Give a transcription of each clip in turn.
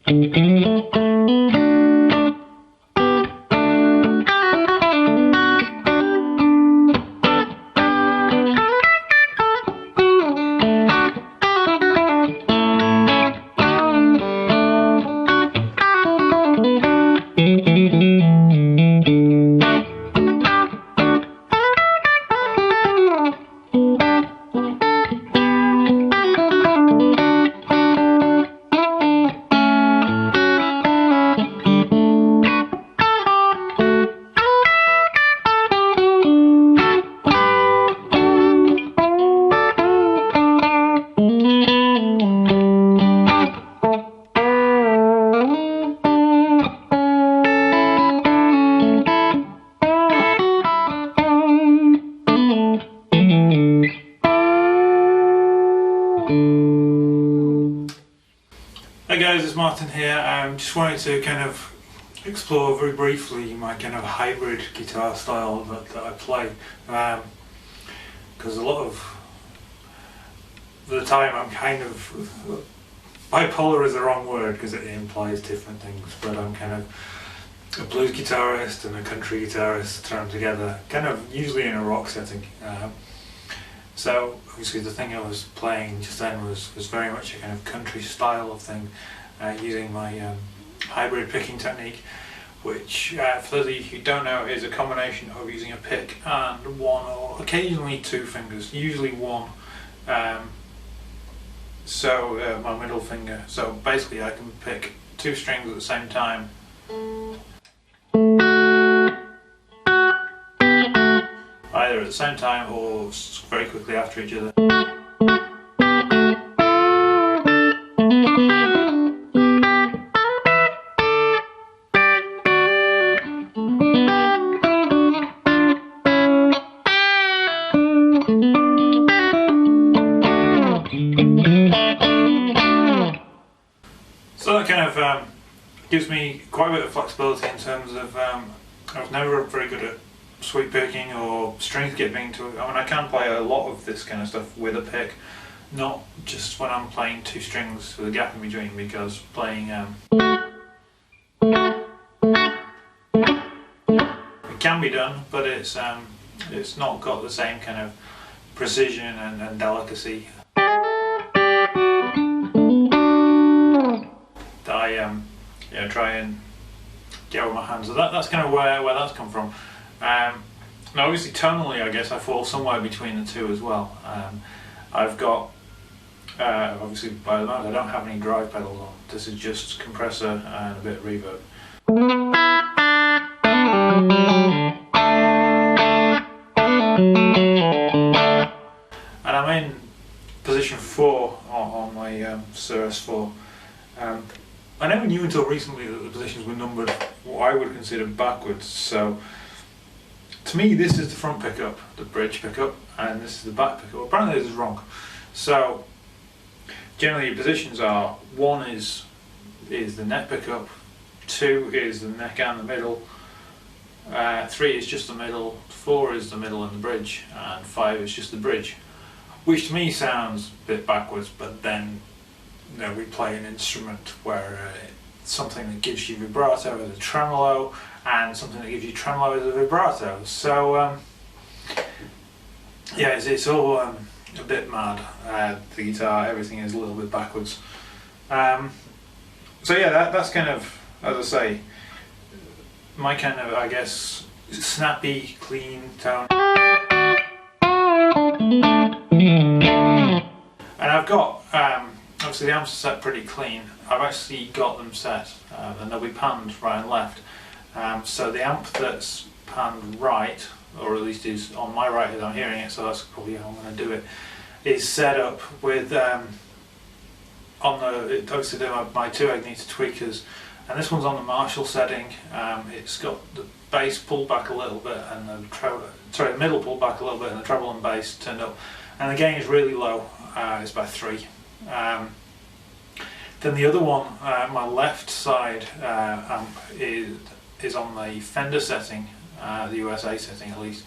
Hey guys, it's Martin here. Just wanted to kind of explore very briefly my kind of hybrid guitar style that I play, because a lot of the time I'm kind of bipolar is the wrong word because it implies different things, but I'm kind of a blues guitarist and a country guitarist thrown together, kind of usually in a rock setting. So obviously the thing I was playing just then was very much a kind of country style of thing, using my hybrid picking technique, which for those of you who don't know is a combination of using a pick and one or occasionally two fingers, usually one. So my middle finger. So basically I can pick two strings at the same time. Either at the same time or very quickly after each other. So that kind of gives me quite a bit of flexibility in terms of I was never very good at sweep picking or string skipping. I mean, I can play a lot of this kind of stuff with a pick, not just when I'm playing two strings with a gap in between, because playing it can be done, but it's not got the same kind of precision and delicacy that I try and get with my hands. So that's kind of where that's come from. Now obviously tonally I guess I fall somewhere between the two as well. I've got, obviously by the moment I don't have any drive pedals on. This is just compressor and a bit of reverb. And I'm in position 4 on my Sir S4. I never knew until recently that the positions were numbered what I would consider backwards, so to me this is the front pickup, the bridge pickup, and this is the back pickup. Apparently this is wrong. So generally your positions are 1 is the neck pickup, 2 is the neck and the middle, 3 is just the middle, 4 is the middle and the bridge, and 5 is just the bridge. Which to me sounds a bit backwards, but then we play an instrument where something that gives you vibrato as a tremolo, and something that gives you tremolo as a vibrato. So yeah, it's all a bit mad. The guitar, everything is a little bit backwards. So yeah, that's kind of, as I say, my kind of, I guess, snappy, clean tone. And I've got, obviously the amps are set pretty clean. I've actually got them set, and they'll be panned right and left. So the amp that's panned right, or at least is on my right as I'm hearing it, so that's probably how I'm going to do it, is set up with, on the, obviously my 2 Agnita tweakers, and this one's on the Marshall setting. It's got the bass pulled back a little bit, and the middle pulled back a little bit, and the treble and bass turned up, and the gain is really low. It's about 3. Then the other one, my left side amp is on the Fender setting, the USA setting at least,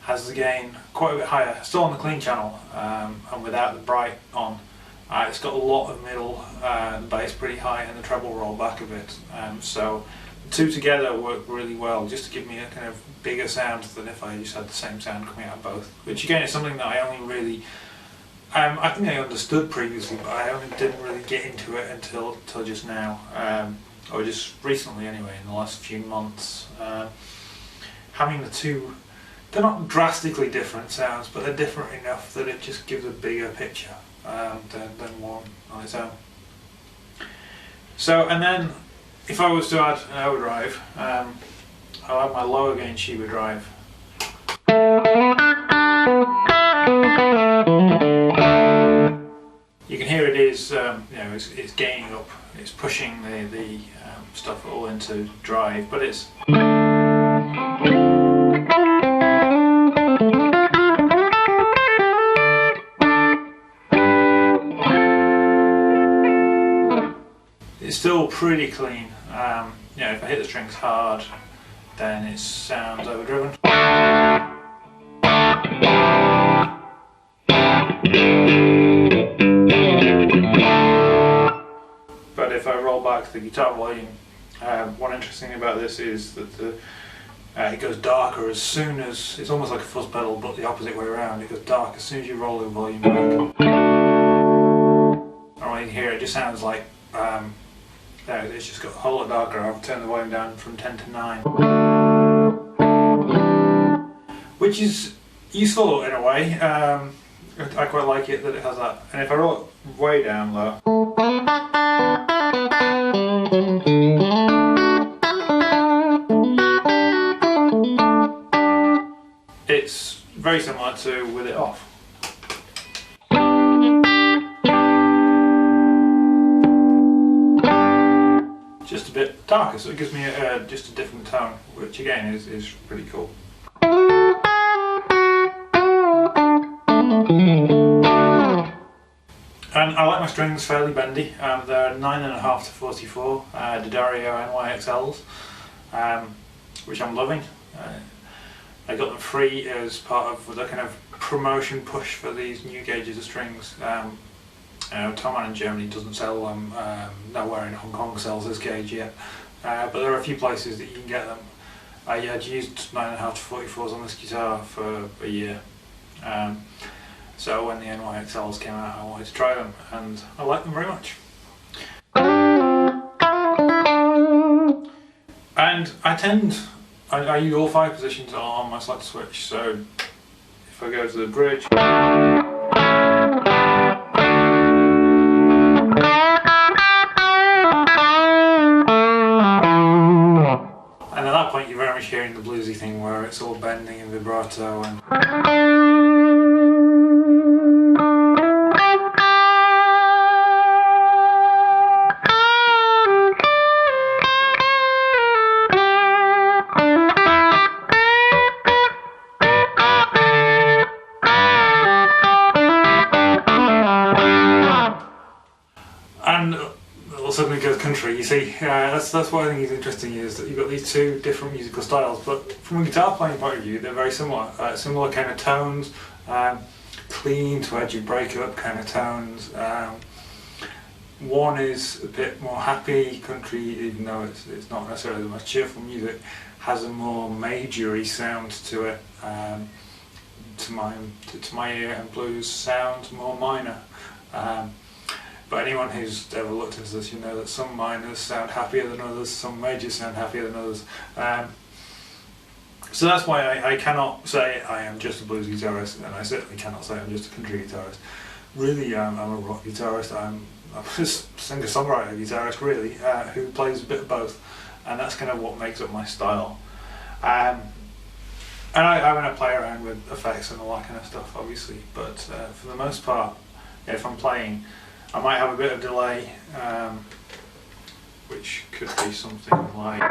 has the gain quite a bit higher, still on the clean channel, and without the bright on, It's got a lot of middle, the bass pretty high, and the treble roll back a bit. So the two together work really well, just to give me a kind of bigger sound than if I just had the same sound coming out of both. Which again is something that I only really, I think I understood previously, but I only didn't really get into it until just now, or just recently anyway, in the last few months. Having the two, they're not drastically different sounds, but they're different enough that it just gives a bigger picture than one on its own. So, and then if I was to add an overdrive, I'll add my lower gain Shiba drive. You can hear it is, it's gaining up, it's pushing the stuff all into drive, but it's still pretty clean. If I hit the strings hard, then it sounds overdriven. But if I roll back the guitar volume, one interesting thing about this is that it goes darker as soon as, it's almost like a fuzz pedal, but the opposite way around. It goes dark as soon as you roll the volume back. And when you hear it, just sounds like it's just got a whole lot darker. I've turned the volume down from 10 to 9. Which is useful in a way. I quite like it that it has that. And if I roll it way down low, it's very similar to with it off. Just a bit darker, so it gives me just a different tone, which again is pretty cool. And I like my strings fairly bendy. They're 9.5 to 44 D'Addario NYXLs, which I'm loving. I got them free as part of the kind of promotion push for these new gauges of strings. Thomann in Germany doesn't sell them, nowhere in Hong Kong sells this gauge yet, but there are a few places that you can get them. I'd used 9.5 to 44s on this guitar for a year, so when the NYXLs came out I wanted to try them, and I like them very much. And I use all 5 positions on my selector switch, so if I go to the bridge, and at that point you're very much hearing the bluesy thing where it's all bending and vibrato and suddenly goes country. You see, that's what I think is interesting, is that you've got these two different musical styles, but from a guitar playing point of view, they're very similar. Similar kind of tones, clean to edgy breakup kind of tones. One is a bit more happy country, even though it's not necessarily the most cheerful music. Has a more majory sound to it. To my ear, and blues sounds more minor. But anyone who's ever looked into this, you know that some minors sound happier than others, some majors sound happier than others. So that's why I cannot say I am just a blues guitarist, and I certainly cannot say I'm just a country guitarist. Really, I'm a rock guitarist. I'm a singer-songwriter guitarist, really, who plays a bit of both, and that's kind of what makes up my style. And I play around with effects and all that kind of stuff, obviously, but for the most part, if I'm playing, I might have a bit of delay, which could be something like.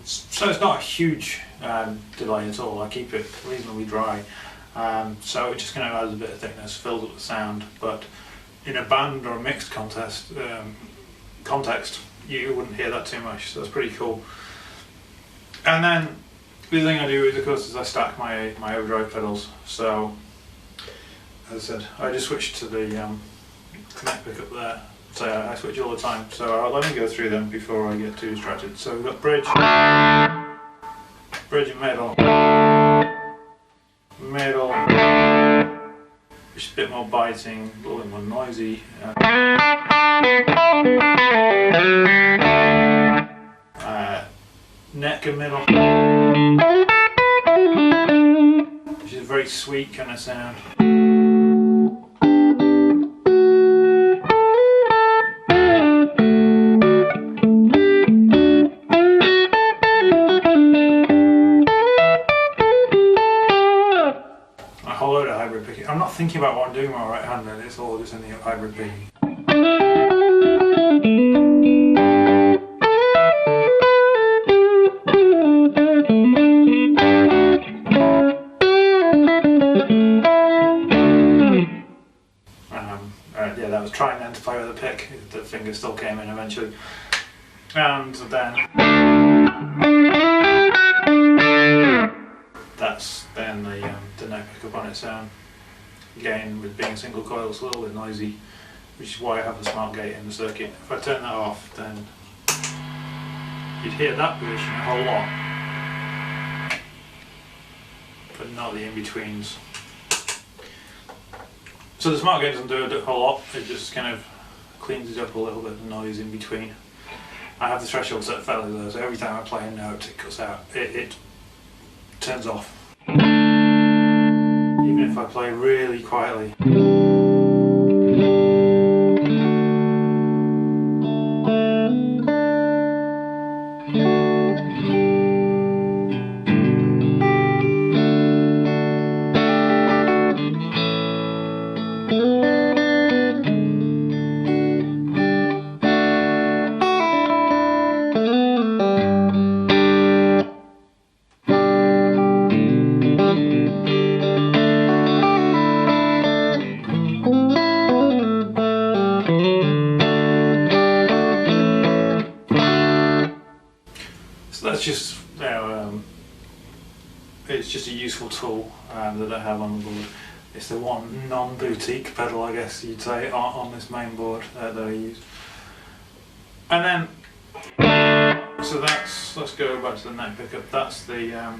So it's not a huge delay at all. I keep it reasonably dry, so it just kind of adds a bit of thickness, fills up the sound. But in a band or a mixed context, you wouldn't hear that too much. So it's pretty cool. And then the other thing I do is, of course, is I stack my overdrive pedals. So as I said, I just switched to the neck pickup there. So I switch all the time. So let me go through them before I get too distracted. So we've got bridge and middle, which is a bit more biting, a little bit more noisy. Neck and middle, which is a very sweet kind of sound. A whole load of hybrid picking. I'm not thinking about what I'm doing with my right hand, and it's all just in the hybrid picking. Yeah, that was trying then to play with a pick. The finger still came in eventually. And then that's then the neck pickup on its own. Again, with being a single coil, it's a little bit noisy, which is why I have the smart gate in the circuit. If I turn that off, then you'd hear that position a whole lot, but not the in-betweens. So the smart gate doesn't do a whole lot, it just kind of cleans it up a little bit, the noise in between. I have the threshold set fairly low, so every time I play a note it cuts out, it turns off. Even if I play really quietly. So that's just, it's just a useful tool that I have on the board. It's the one non-boutique pedal, I guess you'd say, on this main board that I use. And then, so let's go back to the neck pickup. That's the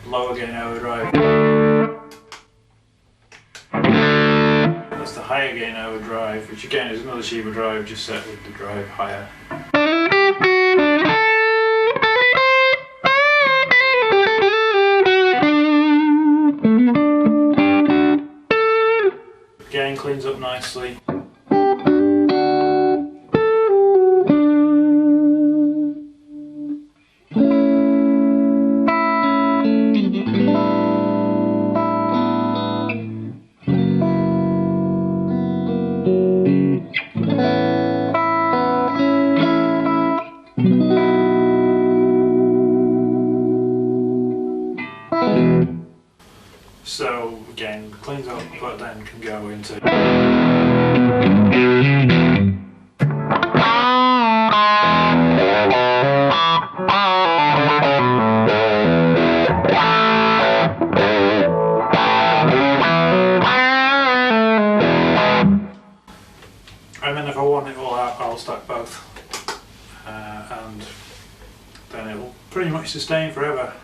lower gain overdrive. That's the higher gain overdrive, which again is another Shiba drive, just set with the drive higher. Again, cleans up nicely. So again, cleans up, but then can go into. And then if I want it all out, I'll stack both, and then it will pretty much sustain forever.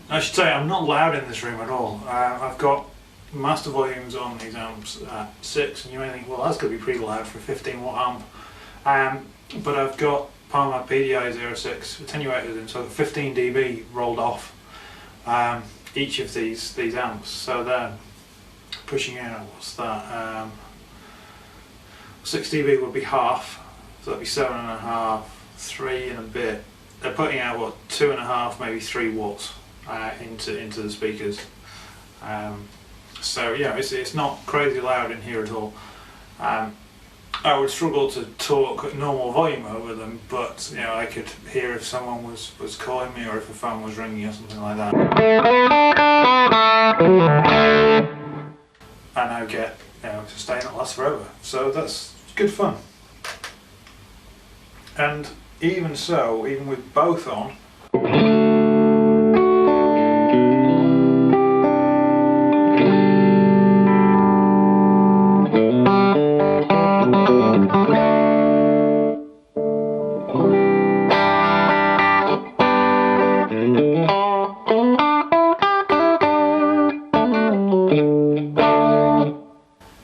I should say I'm not loud in this room at all. I've got master volumes on these amps at 6, and you may think, well, that's going to be pretty loud for a 15 watt amp. But I've got Palmer PDI 06 attenuators in, so 15 dB rolled off each of these amps. So they're pushing out, what's that? 6 dB would be half, so that'd be 7.5. 3 and a bit, they're putting out what 2.5, maybe 3 watts into the speakers. So yeah, it's not crazy loud in here at all. I would struggle to talk at normal volume over them, but you know, I could hear if someone was calling me or if a phone was ringing or something like that. And I get, you know, sustain that lasts forever. So that's good fun. And even so, even with both on,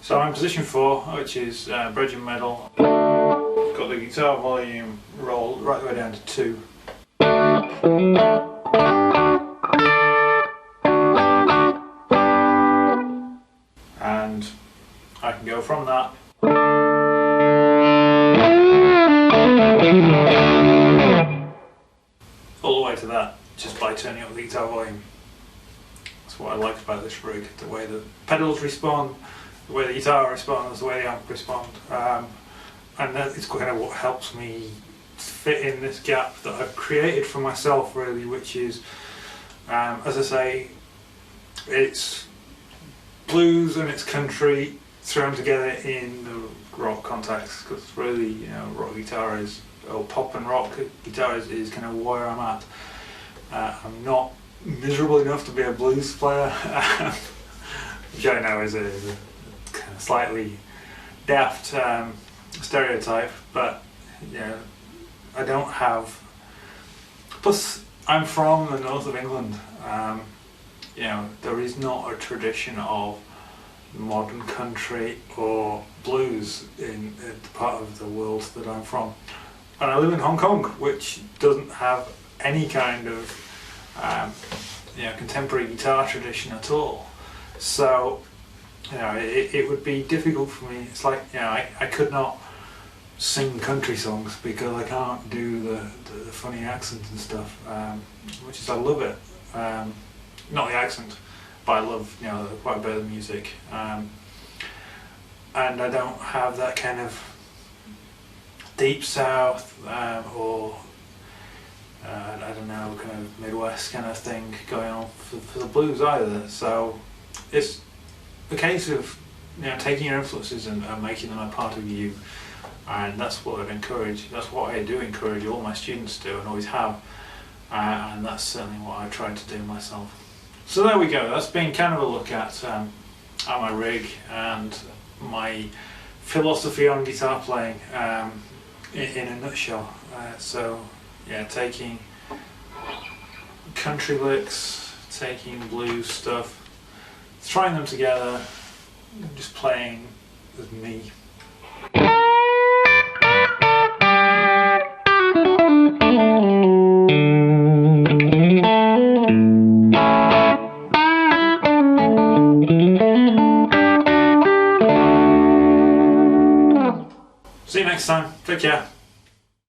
so I'm in position 4, which is bridge and middle. Got the guitar volume rolled right the way down to 2. And I can go from that all the way to that just by turning up the guitar volume. That's what I like about this rig, the way the pedals respond, the way the guitar responds, the way the amp responds. And that is kind of what helps me fit in this gap that I've created for myself, really, which is, as I say, it's blues and it's country thrown together in the rock context, because really, you know, rock guitar is, or pop and rock guitar is kind of where I'm at. I'm not miserable enough to be a blues player, which I know is a kind of slightly daft stereotype, but you know, I don't have. Plus, I'm from the north of England. You know, there is not a tradition of modern country or blues in the part of the world that I'm from, and I live in Hong Kong, which doesn't have any kind of you know, contemporary guitar tradition at all. So you know, it would be difficult for me. It's like, you know, I could not sing country songs because I can't do the funny accent and stuff, which is, I love it. Not the accent, but I love, you know, quite a bit of the music. And I don't have that kind of deep south or I don't know, kind of Midwest kind of thing going on for the blues either. So it's a case of, you know, taking your influences and making them a part of you, and that's what I'd encourage. That's what I do encourage all my students to do and always have, and that's certainly what I try to do myself. So there we go. That's been kind of a look at my rig and my philosophy on guitar playing in a nutshell. So yeah, taking country licks, taking blues stuff, throwing them together, and just playing with me. See you next time. Take care.